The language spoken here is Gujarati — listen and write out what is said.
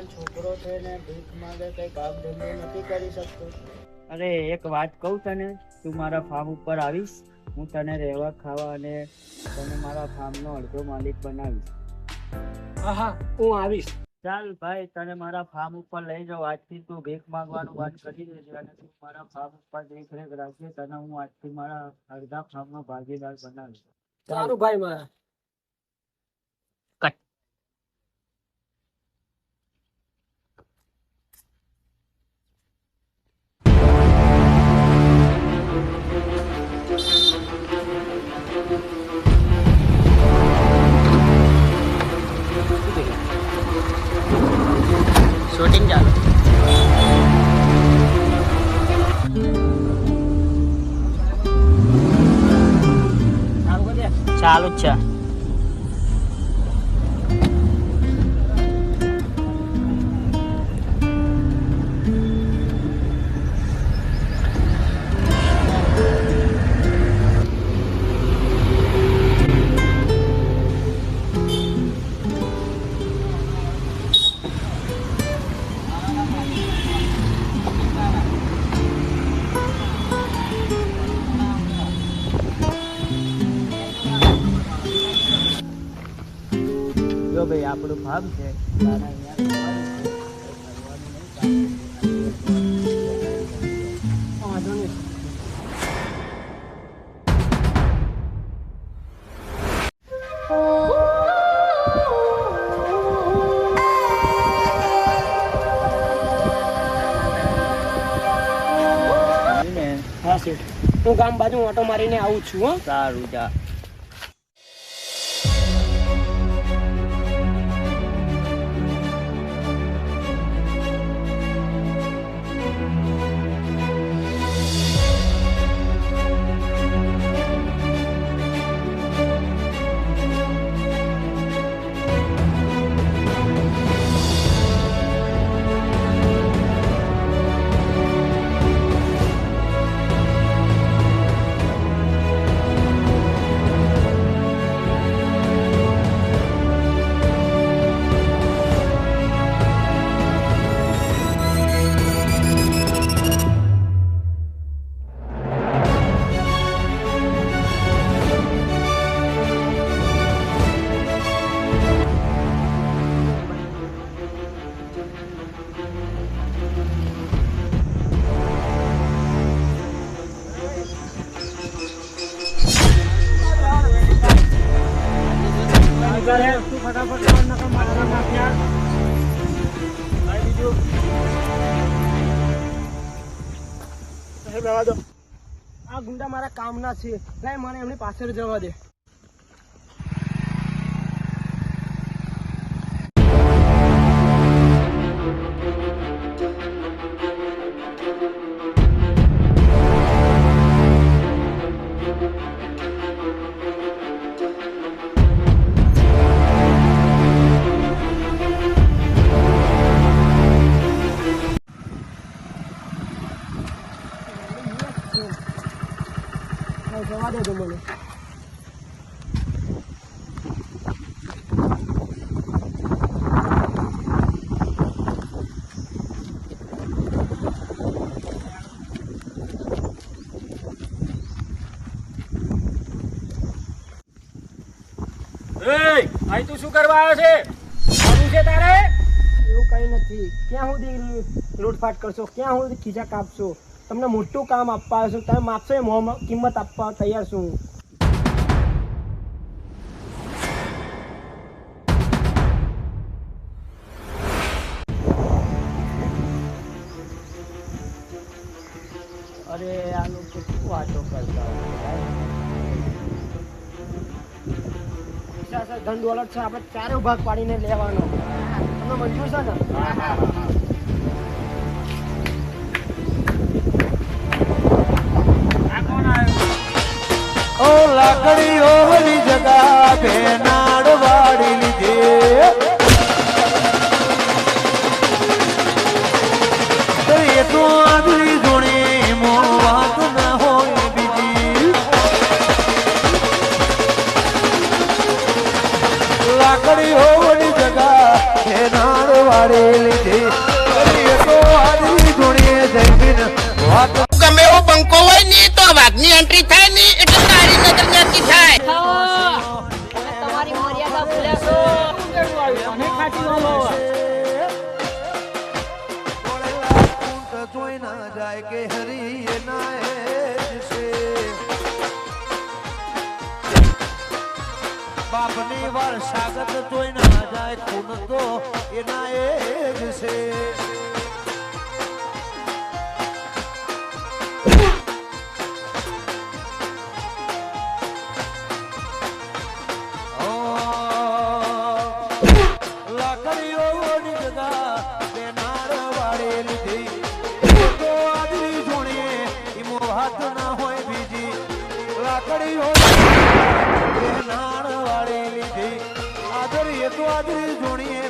જવાન છોકરો છે ને ભીખ માંગે, કઈ કામ ધંધો નથી કરી શકતો. અરે એક વાત કહું તને, તું મારા ફાર્મ ઉપર આવીશ, હું તને રહેવા ખાવા અને તને મારા ફાર્મનો અડધો માલિક બનાવીશ. હા હું આવીશ. ચાલ ભાઈ, તને મારા ફાર્મ ઉપર લઈ જાઉં. આજથી તું ભીખ માંગવાનું બંધ કરી દેજે અને તું મારા ફાર્મ ઉપર દેખરેખ રાખજે. તને હું આજથી મારા અડધા ફાર્મનો ભાગીદાર બનાવીશ. સારું ભાઈ મારા. શૂટિંગ ચાલુ. ચાલુ જ છે. જો ભાઈ, આપણું ફાર્મ છે. તારા અહીંયા વાંધો નહીં. હા શેઠ, હું ગામ બાજુ ઓટો મારીને આવું છું. હો સારું, જા. આ ગુંડા મારા કામના છે. લાય મને એમની પાછળ જવા દે. જવા દેજો મને. અહીં તું શું કરવા આવ્યો છે? શું છે તારે? એવું કઈ નથી. ક્યાં સુધી લૂંટફાટ કરશો? ક્યાં સુધી ખીજા કાપશો? તમને મોટું કામ આપવા આવ્યો છું. તમે માપશો એ કિંમત આપવા તૈયાર છું. અરે આ લોકો શું વાતો કરતા હોય? ધન દોલત છે, આપણે ચારે ભાગ પાડીને લેવાનો. તમને મંજૂર છે ને? ઓ લાકડીઓ ની જગા ભેનાડ વાળી લીધે એ તો આગલી જોડે મો વાત ના હોય બીજી. લાકડીઓ ની જગા ભેનાડ વાળી વાળે લીધી એ તો આદરી ધૂણીએ જઈબીન વાત ગમે એવો બંકો હોય ને તો વાઘની એન્ટ્રી થાય ને એટલે તારી નજર ન્યાથી થાય તમારી મર્યાદા ભૂલ્યા છો. મને ખાતી વાળો. જોઈ ના જાય કે હરી એના એ જ છે બાપની વાર સાગત જોઈ ના જાય ખૂન તો એના એ જ છે લાકડીઓ નીકળા બેનાર વાળે લીધી તો આદરી જોણીએ ઈમો હાથ ના હોય બીજી લાકડીઓ બેનાર વાળે લીધી આદરી તો આદરી જોણીએ